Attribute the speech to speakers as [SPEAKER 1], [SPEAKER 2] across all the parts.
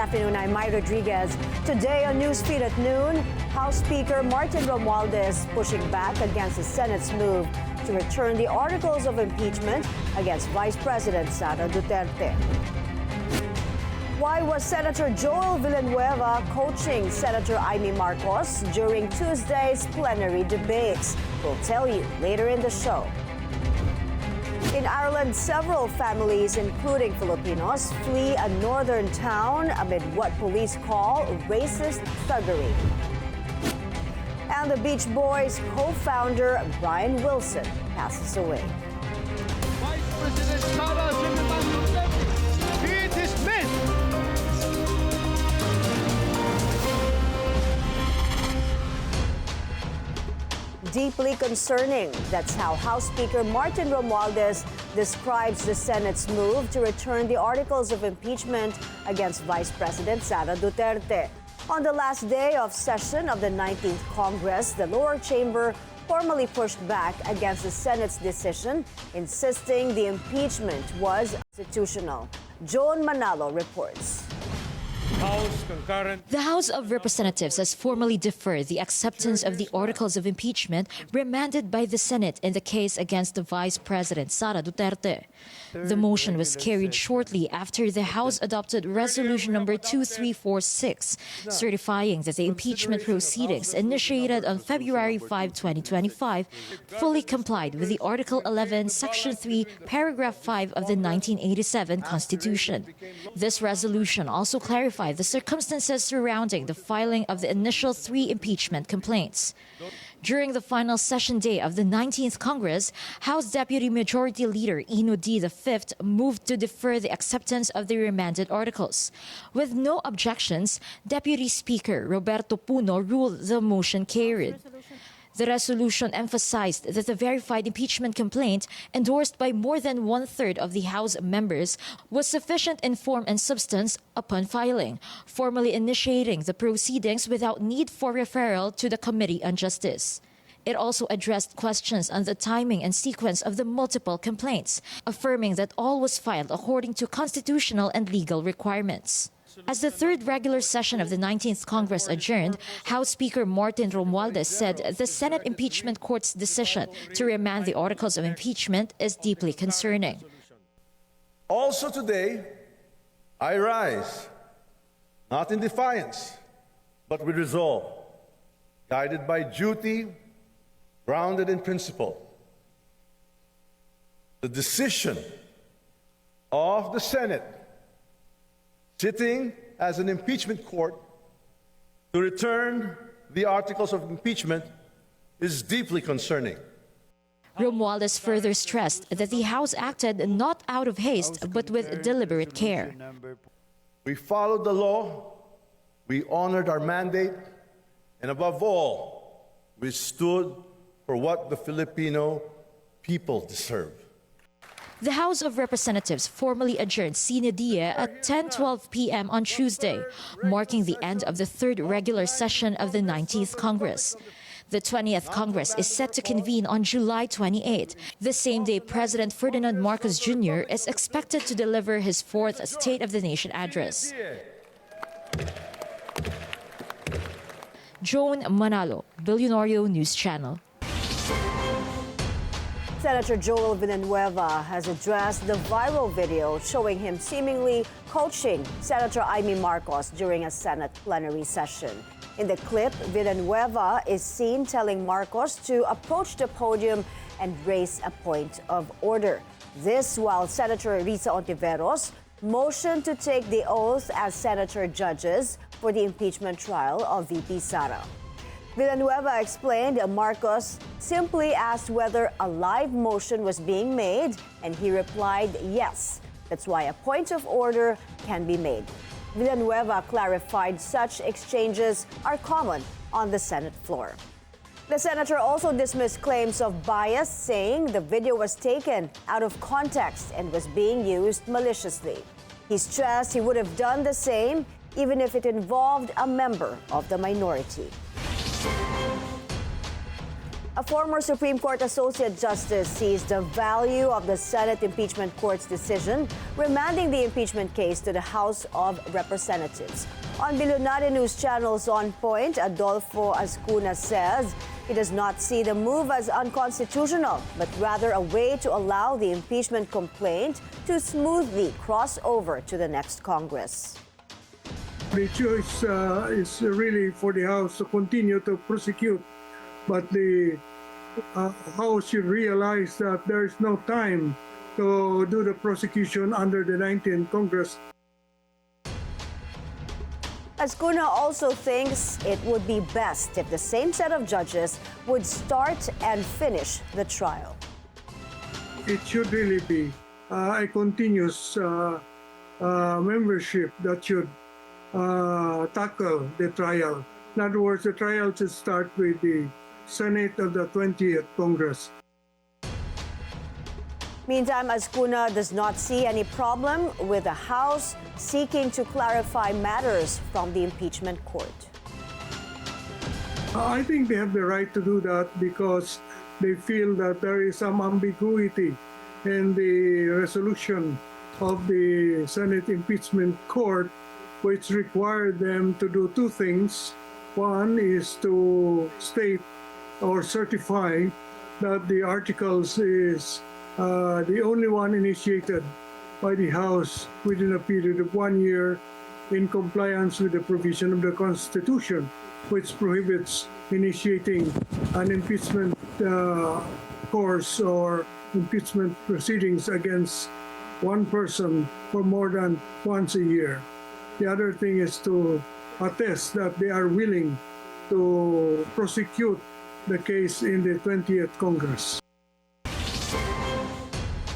[SPEAKER 1] afternoon. I'm Mai Rodriguez. Today on Newsfeed at noon, House Speaker Martin Romualdez pushing back against the Senate's move to return the articles of impeachment against Vice President Sara Duterte. Why was Senator Joel Villanueva coaching Senator Imee Marcos during Tuesday's plenary debates? We'll tell you later in the show. In Ireland, several families, including Filipinos, flee a northern town amid what police call racist thuggery. And the Beach Boys co-founder Brian Wilson passes away.
[SPEAKER 2] Vice President Sara Duterte be dismissed.
[SPEAKER 1] Deeply concerning. That's how House Speaker Martin Romualdez describes the Senate's move to return the articles of impeachment against Vice President Sara Duterte. On the last day of session of the 19th Congress, the lower chamber formally pushed back against the Senate's decision, insisting the impeachment was constitutional. Joan Manalo reports.
[SPEAKER 3] The House of Representatives has formally deferred the acceptance of the articles of impeachment remanded by the Senate in the case against the Vice President Sara Duterte. The motion was carried shortly after the House adopted Resolution number 2346, certifying that the impeachment proceedings initiated on February 5, 2025, fully complied with the Article 11, Section 3, Paragraph 5 of the 1987 Constitution. This resolution also clarified the circumstances surrounding the filing of the initial 3 impeachment complaints. During the final session day of the 19th Congress, House Deputy Majority Leader Ino D. V moved to defer the acceptance of the remanded articles. With no objections, Deputy Speaker Roberto Puno ruled the motion carried. The resolution emphasized that the verified impeachment complaint, endorsed by more than one-third of the House members, was sufficient in form and substance upon filing, formally initiating the proceedings without need for referral to the Committee on Justice. It also addressed questions on the timing and sequence of the multiple complaints, affirming that all was filed according to constitutional and legal requirements. As the third regular session of the 19th Congress adjourned, House Speaker Martin Romualdez said the Senate Impeachment Court's decision to remand the articles of impeachment is deeply concerning.
[SPEAKER 4] Also today, I rise, not in defiance, but with resolve, guided by duty, grounded in principle. The decision of the Senate, sitting as an impeachment court, to return the articles of impeachment is deeply concerning.
[SPEAKER 3] Romualdez further stressed that the House acted not out of haste, but with deliberate care.
[SPEAKER 4] We followed the law, we honored our mandate, and above all, we stood for what the Filipino people deserve.
[SPEAKER 3] The House of Representatives formally adjourned sine die at 10:12 p.m. on Tuesday, marking the end of the third regular session of the 19th Congress. The 20th Congress is set to convene on July 28. The same day, President Ferdinand Marcos Jr. is expected to deliver his 4th State of the Nation address. Joan Manalo, Billionario News Channel.
[SPEAKER 1] Senator Joel Villanueva has addressed the viral video showing him seemingly coaching Senator Imee Marcos during a Senate plenary session. In the clip, Villanueva is seen telling Marcos to approach the podium and raise a point of order. This while Senator Risa Ontiveros motioned to take the oath as senator judges for the impeachment trial of VP Sara. Villanueva explained Marcos simply asked whether a live motion was being made, and he replied yes. That's why a point of order can be made. Villanueva clarified such exchanges are common on the Senate floor. The senator also dismissed claims of bias, saying the video was taken out of context and was being used maliciously. He stressed he would have done the same even if it involved a member of the minority. A former Supreme Court Associate Justice sees the value of the Senate Impeachment Court's decision remanding the impeachment case to the House of Representatives. On Billionaire News Channel's On Point, Adolfo Ascuna says he does not see the move as unconstitutional, but rather a way to allow the impeachment complaint to smoothly cross over to the next Congress.
[SPEAKER 5] The choice is really for the House to continue to prosecute, but the House should realize that there is no time to do the prosecution under the 19th Congress.
[SPEAKER 1] Ascuna also thinks it would be best if the same set of judges would start and finish the trial.
[SPEAKER 5] It should really be a continuous membership that should tackle the trial. In other words, the trial should start with the Senate of the 20th Congress.
[SPEAKER 1] Meantime, Ascuna does not see any problem with the House seeking to clarify matters from the impeachment court.
[SPEAKER 5] I think they have the right to do that because they feel that there is some ambiguity in the resolution of the Senate Impeachment Court, which required them to do two things. One is to state or certify that the articles is the only one initiated by the House within a period of 1 year in compliance with the provision of the Constitution, which prohibits initiating an impeachment course or impeachment proceedings against one person for more than once a year. The other thing is to attest that they are willing to prosecute the case in the 20th Congress.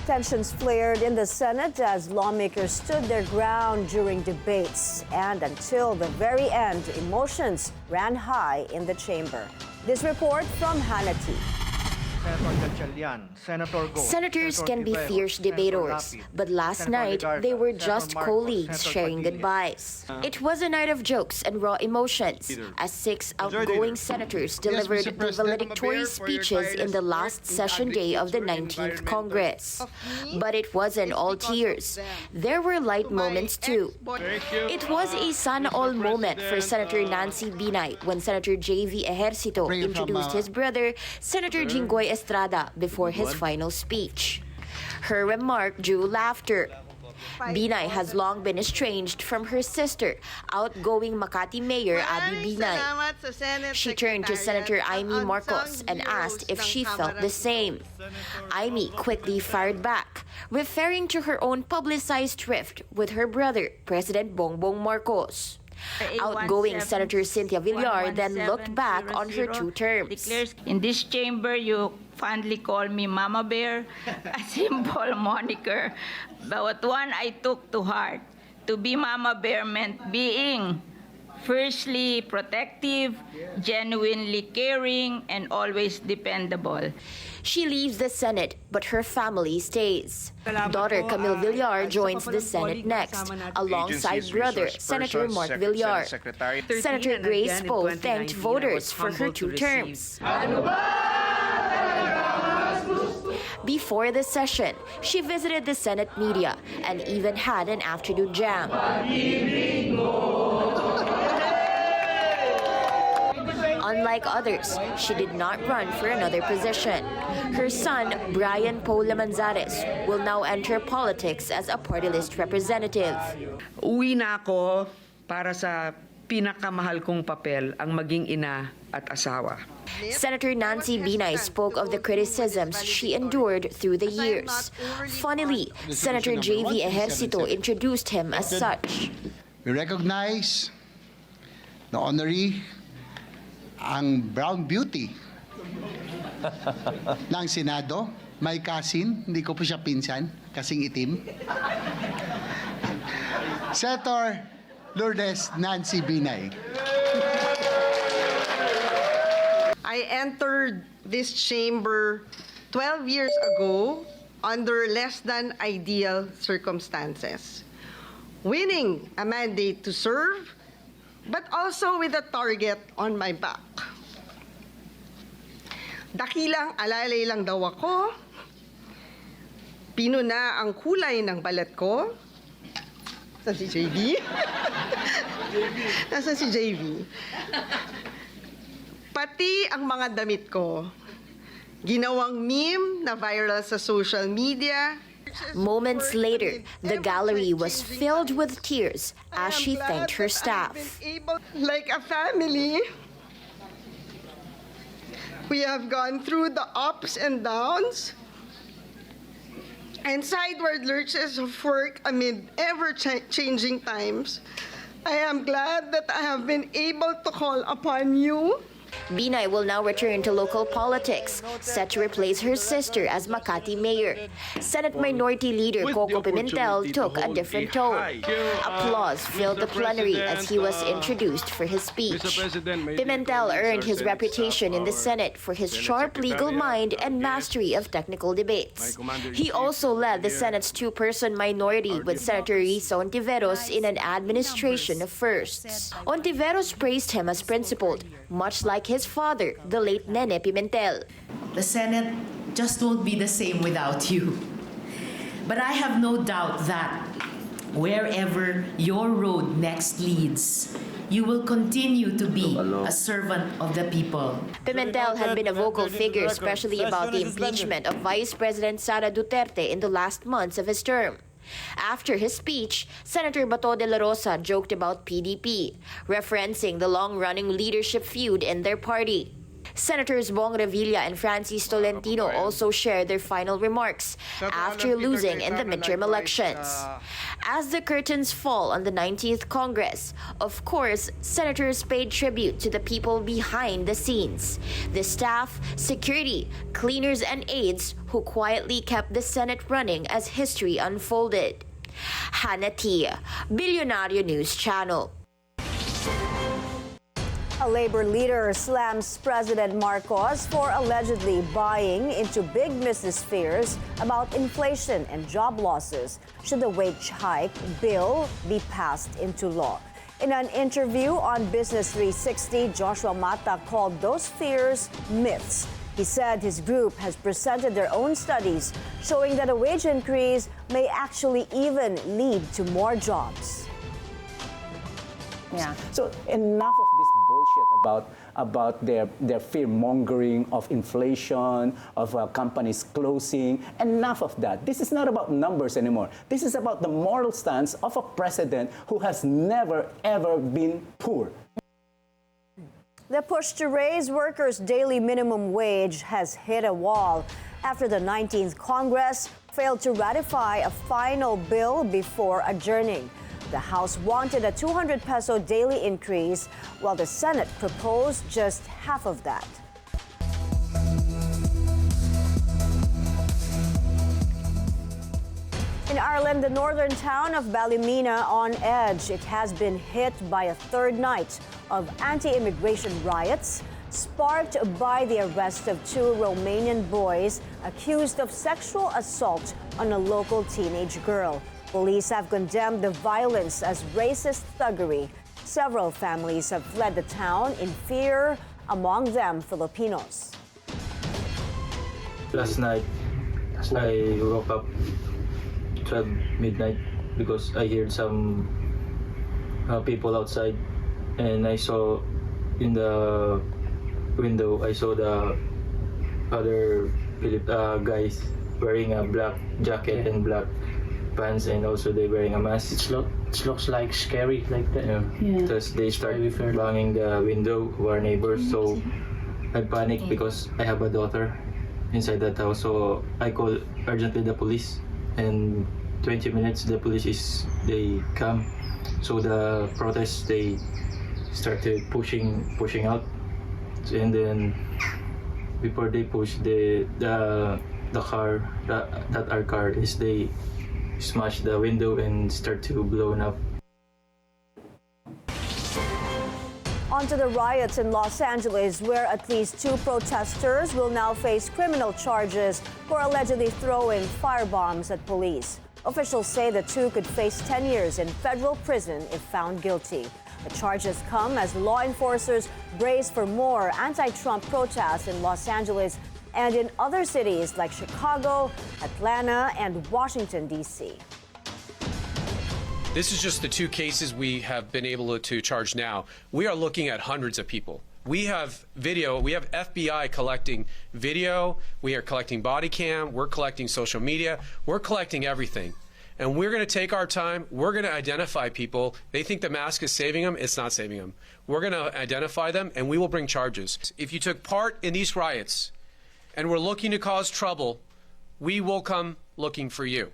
[SPEAKER 1] Tensions flared in the Senate as lawmakers stood their ground during debates, and until the very end, emotions ran high in the chamber. This report from Hannity.
[SPEAKER 6] Senators can be fierce debaters, but last night they were just colleagues sharing goodbyes. It was a night of jokes and raw emotions as 6 outgoing senators delivered the valedictory speeches in the last session day of the 19th Congress. But it wasn't all tears. There were light moments too. It was a sana-all moment for Senator Nancy Binay when Senator J.V. Ejercito introduced his brother, Senator Jinggoy Estrada, before his final speech. Her remark drew laughter. Binay has long been estranged from her sister, outgoing Makati Mayor Abby Binay. She turned to Senator Imee Marcos and asked if she felt the same. Imee quickly fired back, referring to her own publicized rift with her brother, President Bongbong Marcos. Outgoing Senator Cynthia Villar then looked back on her 2 terms.
[SPEAKER 7] In this chamber, you fondly call me Mama Bear, a simple moniker, but one I took to heart. To be Mama Bear meant being firstly protective, genuinely caring, and always dependable.
[SPEAKER 6] She leaves the Senate, but her family stays. Daughter Camille Villar joins the Senate next, alongside brother Senator Mark Villar. Senator Grace Poe thanked voters for her 2 terms. Before the session, she visited the Senate media and even had an afternoon jam. Unlike others, she did not run for another position. Her son, Brian Poe Lamanzares, will now enter politics as a party list representative.
[SPEAKER 8] Uwi na ako para sa pinakamahal kong papel, ang maging ina at asawa.
[SPEAKER 6] Senator Nancy Binay spoke of the criticisms she endured through the years. Funnily, Senator J.V. Ejercito introduced him as such.
[SPEAKER 9] We recognize the honoree, ang brown beauty ng Senado, my cousin, hindi ko po siya pinsan, kasing itim. Senator Lourdes Nancy Binay.
[SPEAKER 10] I entered this chamber 12 years ago under less than ideal circumstances, winning a mandate to serve, but also with a target on my back. Dakilang alalay lang daw ako. Pinuna ang kulay ng balat ko. Nasaan si JV? Nasaan si JV? Pati ang mga damit ko. Ginawang meme na viral sa social media.
[SPEAKER 6] Moments later, the gallery was filled with tears as she thanked her staff.
[SPEAKER 10] Like a family, we have gone through the ups and downs and sideward lurches of work amid ever-changing times. I am glad that I have been able to call upon you.
[SPEAKER 6] Binay will now return to local politics, set to replace her sister as Makati mayor. Senate Minority Leader Coco Pimentel took a different tone. Applause filled the plenary as he was introduced for his speech. Pimentel earned his reputation in the Senate for his sharp legal mind and mastery of technical debates. He also led the Senate's two-person minority with Senator Risa Ontiveros in an administration of firsts. Ontiveros praised him as principled, much like his father, the late Nene Pimentel.
[SPEAKER 11] The Senate just won't be the same without you. But I have no doubt that wherever your road next leads, you will continue to be a servant of the people.
[SPEAKER 6] Pimentel had been a vocal figure, especially about the impeachment of Vice President Sara Duterte in the last months of his term. After his speech, Senator Bato de la Rosa joked about PDP, referencing the long-running leadership feud in their party. Senators Bong Revilla and Francis Tolentino also shared their final remarks after losing in the midterm elections. As the curtains fall on the 19th Congress, of course, senators paid tribute to the people behind the scenes, the staff, security, cleaners, and aides who quietly kept the Senate running as history unfolded. Hannah Tia, Billionario News Channel.
[SPEAKER 1] A labor leader slams President Marcos for allegedly buying into big business fears about inflation and job losses should the wage hike bill be passed into law. In an interview on Business 360, Joshua Mata called those fears myths. He said his group has presented their own studies showing that a wage increase may actually even lead to more jobs.
[SPEAKER 12] Yeah. So enough of this bullshit about their fear mongering of inflation, of companies closing. Enough of that. This is not about numbers anymore. This is about the moral stance of a president who has never ever been poor.
[SPEAKER 1] The push to raise workers' daily minimum wage has hit a wall after the 19th Congress failed to ratify a final bill before adjourning. The House wanted a 200 peso daily increase, while the Senate proposed just half of that. In Ireland, the northern town of Ballymena on edge. It has been hit by a third night of anti-immigration riots, sparked by the arrest of two Romanian boys accused of sexual assault on a local teenage girl. Police have condemned the violence as racist thuggery. Several families have fled the town in fear, among them Filipinos.
[SPEAKER 13] Last night, I woke up 12 midnight because I heard some people outside, and I saw in the window, I saw the other guys wearing a black jacket and black pants, and also they wearing a mask. It looks like scary like that. Yeah. Because they start banging the window who are neighbors. So I panicked because I have a daughter inside that house. So I called urgently the police, and 20 minutes the police they come. So the protests they started pushing out, and then before they push the car that our car is, they smash the window and start to blow up.
[SPEAKER 1] On to the riots in Los Angeles, where at least two protesters will now face criminal charges for allegedly throwing firebombs at police. Officials say the two could face 10 years in federal prison if found guilty. The charges come as law enforcers brace for more anti-Trump protests in Los Angeles and in other cities like Chicago, Atlanta, and Washington, D.C.
[SPEAKER 14] This is just the two cases we have been able to charge now. We are looking at hundreds of people. We have video, we have FBI collecting video, we are collecting body cam, we're collecting social media, we're collecting everything. And we're going to take our time, we're going to identify people. They think the mask is saving them, it's not saving them. We're going to identify them and we will bring charges. If you took part in these riots and were looking to cause trouble, we will come looking for you.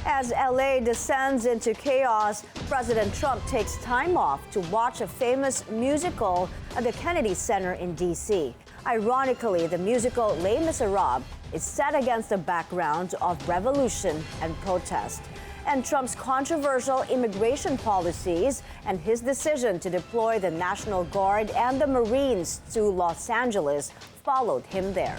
[SPEAKER 1] As LA descends into chaos, President Trump takes time off to watch a famous musical at the Kennedy Center in D.C. Ironically, the musical Les Miserables is set against a background of revolution and protest. And Trump's controversial immigration policies and his decision to deploy the National Guard and the Marines to Los Angeles followed him there.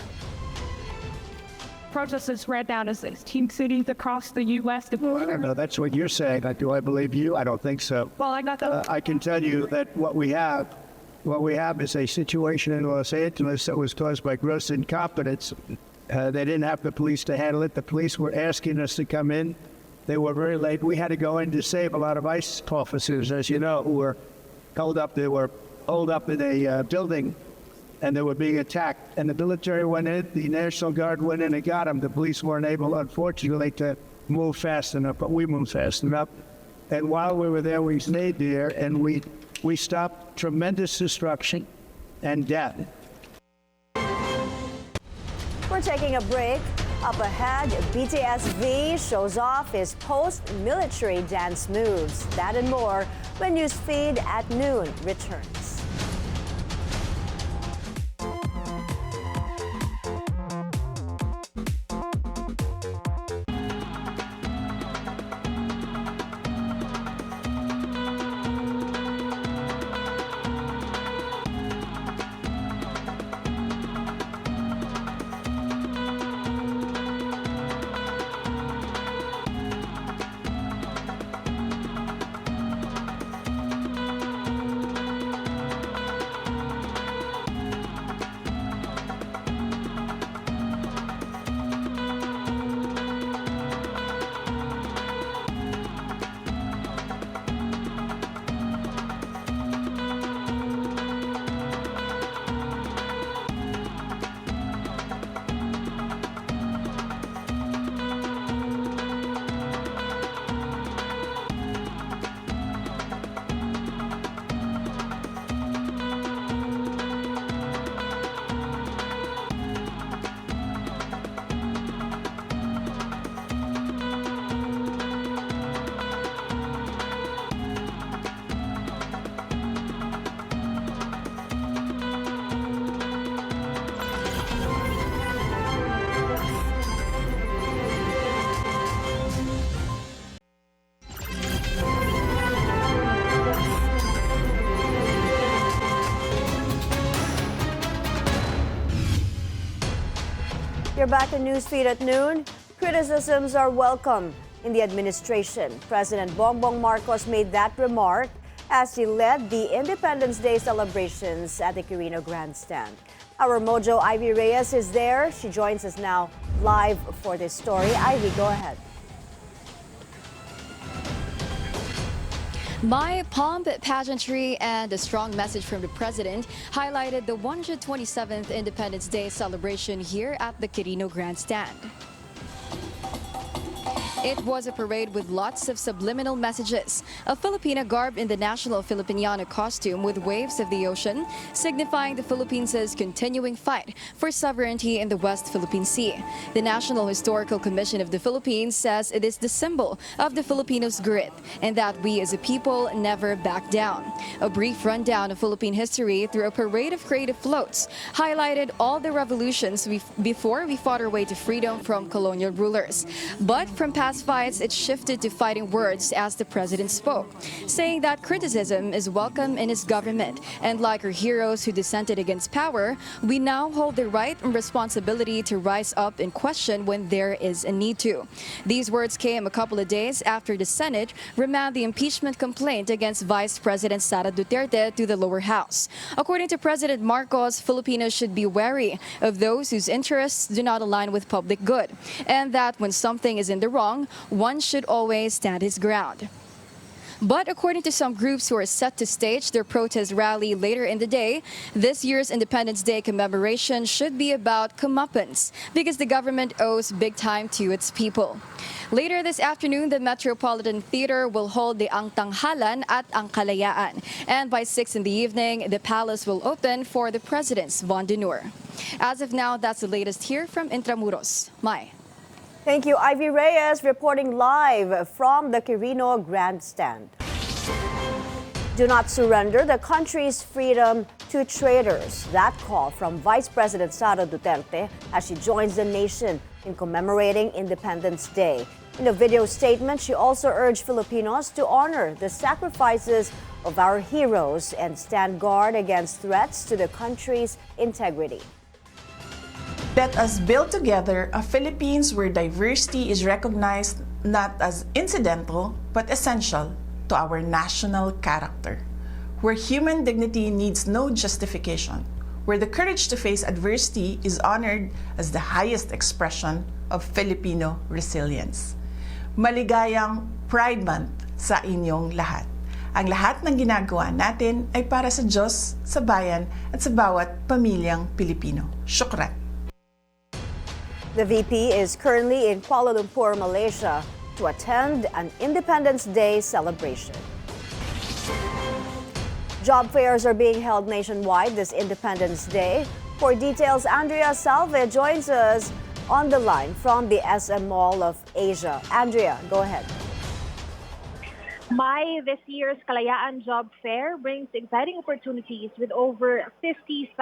[SPEAKER 15] Protesters spread down to 16 cities across the U.S.
[SPEAKER 16] Well, I don't know. That's what you're saying. Do I believe you? I don't think so.
[SPEAKER 15] Well, I got the...
[SPEAKER 16] I can tell you that what we have is a situation in Los Angeles that was caused by gross incompetence. They didn't have the police to handle it. The police were asking us to come in. They were very late. We had to go in to save a lot of ICE officers, as you know, who were held up. They were holed up in a building, and they were being attacked. And the military went in, the National Guard went in and got them. The police weren't able, unfortunately, to move fast enough, but we moved fast enough. And while we were there, we stayed there, and we stopped tremendous destruction and death.
[SPEAKER 1] We're taking a break. Up ahead, BTS V shows off his post-military dance moves. That and more when Newsfeed at Noon returns. You're back in Newsfeed at Noon. Criticisms are welcome in the administration. President Bongbong Marcos made that remark as he led the Independence Day celebrations at the Quirino Grandstand. Our Mojo Ivy Reyes is there. She joins us now live for this story. Ivy, go ahead.
[SPEAKER 17] Mai, pomp, pageantry, and a strong message from the president highlighted the 127th Independence Day celebration here at the Quirino Grandstand. It was a parade with lots of subliminal messages. A Filipina garb in the national Filipiniana costume with waves of the ocean, signifying the Philippines' continuing fight for sovereignty in the West Philippine Sea. The National Historical Commission of the Philippines says it is the symbol of the Filipinos' grit and that we as a people never back down. A brief rundown of Philippine history through a parade of creative floats highlighted all the revolutions before we fought our way to freedom from colonial rulers. But from past past fights, it shifted to fighting words as the president spoke, saying that criticism is welcome in his government. And like our heroes who dissented against power, we now hold the right and responsibility to rise up and question when there is a need to. These words came a couple of days after the Senate remanded the impeachment complaint against Vice President Sara Duterte to the lower house. According to President Marcos, Filipinos should be wary of those whose interests do not align with public good, and that when something is in the wrong, one should always stand his ground. But according to some groups who are set to stage their protest rally later in the day, this year's Independence Day commemoration should be about comeuppance because the government owes big time to its people. Later this afternoon, the Metropolitan Theater will hold the Ang Tanghalan at Ang Kalayaan. And by 6 in the evening, the palace will open for the President's Von d'Honneur. As of now, that's the latest here from Intramuros. Mai.
[SPEAKER 1] Thank you, Ivy Reyes, reporting live from the Quirino Grandstand. Do not surrender the country's freedom to traitors. That call from Vice President Sara Duterte as she joins the nation in commemorating Independence Day. In a video statement, she also urged Filipinos to honor the sacrifices of our heroes and stand guard against threats to the country's integrity.
[SPEAKER 18] Let us build together a Philippines where diversity is recognized not as incidental but essential to our national character, where human dignity needs no justification, where the courage to face adversity is honored as the highest expression of Filipino resilience. Maligayang Pride Month sa inyong lahat. Ang lahat ng ginagawa natin ay para sa Diyos, sa bayan at sa bawat pamilyang Pilipino. Syukran.
[SPEAKER 1] The VP is currently in Kuala Lumpur, Malaysia, to attend an Independence Day celebration. Job fairs are being held nationwide this Independence Day. For details, Andrea Salve joins us on the line from the SM Mall of Asia. Andrea, go ahead.
[SPEAKER 19] Mai, this year's Kalayaan Job Fair brings exciting opportunities with over 50,000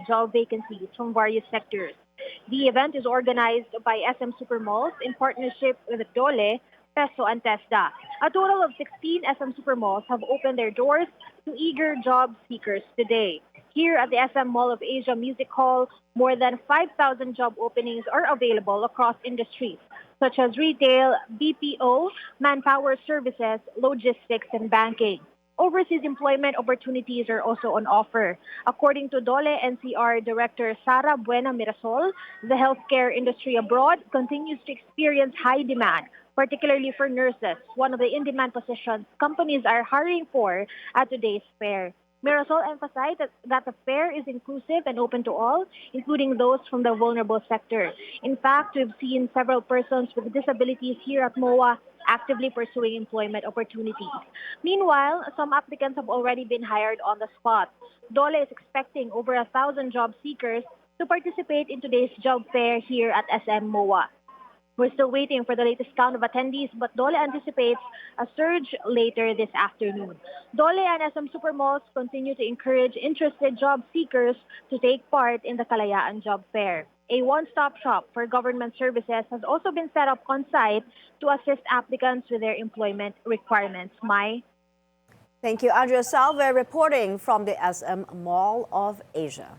[SPEAKER 19] job vacancies from various sectors. The event is organized by SM Supermalls in partnership with Dole, Peso, and TESDA. A total of 16 SM Supermalls have opened their doors to eager job seekers today. Here at the SM Mall of Asia Music Hall, more than 5,000 job openings are available across industries, such as retail, BPO, manpower services, logistics, and banking. Overseas employment opportunities are also on offer. According to Dole NCR Director Sara Buena Mirasol, the healthcare industry abroad continues to experience high demand, particularly for nurses, one of the in-demand positions companies are hiring for at today's fair. Mirasol emphasized that the fair is inclusive and open to all, including those from the vulnerable sector. In fact, we've seen several persons with disabilities here at MOA actively pursuing employment opportunities. Meanwhile, some applicants have already been hired on the spot. Dole is expecting over 1,000 job seekers to participate in today's job fair here at SM MOA. We're still waiting for the latest count of attendees, but Dole anticipates a surge later this afternoon. Dole and SM Supermalls continue to encourage interested job seekers to take part in the Kalayaan Job Fair. A one-stop shop for government services has also been set up on site to assist applicants with their employment requirements. Mai?
[SPEAKER 1] Thank you, Andrea Salve, reporting from the SM Mall of Asia.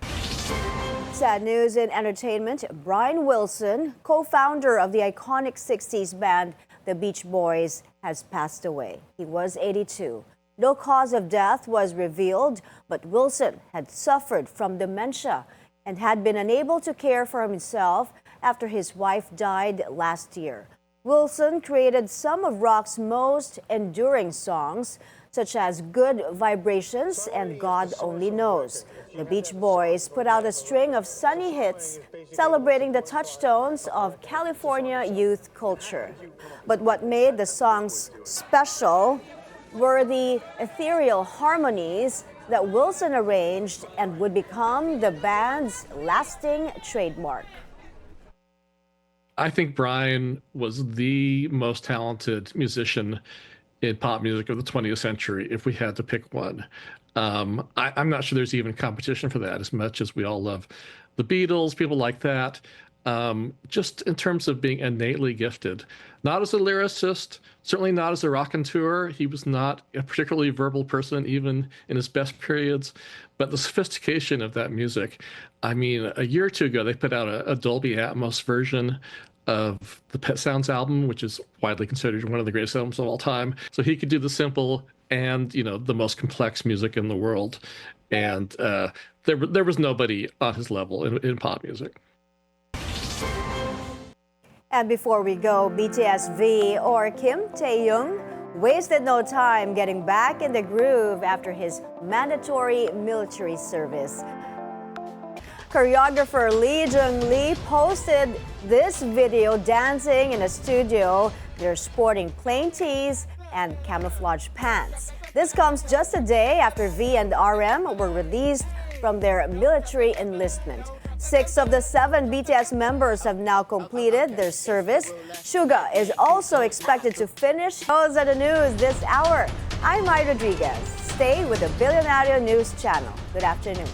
[SPEAKER 1] Sad news in entertainment. Brian Wilson, co-founder of the iconic 60s band The Beach Boys, has passed away. He was 82. No cause of death was revealed, but Wilson had suffered from dementia and had been unable to care for himself after his wife died last year. Wilson created some of rock's most enduring songs, such as Good Vibrations and God Only Knows. The Beach Boys put out a string of sunny hits celebrating the touchstones of California youth culture. But what made the songs special were the ethereal harmonies that Wilson arranged and would become the band's lasting trademark.
[SPEAKER 20] I think Brian was the most talented musician in pop music of the 20th century, if we had to pick one. I'm not sure there's even competition for that, as much as we all love the Beatles, people like that. just in terms of being innately gifted. Not as a lyricist, certainly not as a raconteur. He was not a particularly verbal person, even in his best periods. But the sophistication of that music, I mean, a year or two ago, they put out a Dolby Atmos version of the Pet Sounds album, which is widely considered one of the greatest albums of all time. So he could do the simple and, you know, the most complex music in the world. And there was nobody on his level in pop music.
[SPEAKER 1] And before we go, BTS V or Kim Tae-young wasted no time getting back in the groove after his mandatory military service. Choreographer Lee Jung-lee posted this video dancing in a studio. They're sporting plain tees and camouflage pants. This comes just a day after V and RM were released from their military enlistment. 6 of the 7 BTS members have now completed their service. Suga is also expected to finish. Those are the news this hour. I'm Mai Rodriguez. Stay with the Billionaire News Channel. Good afternoon.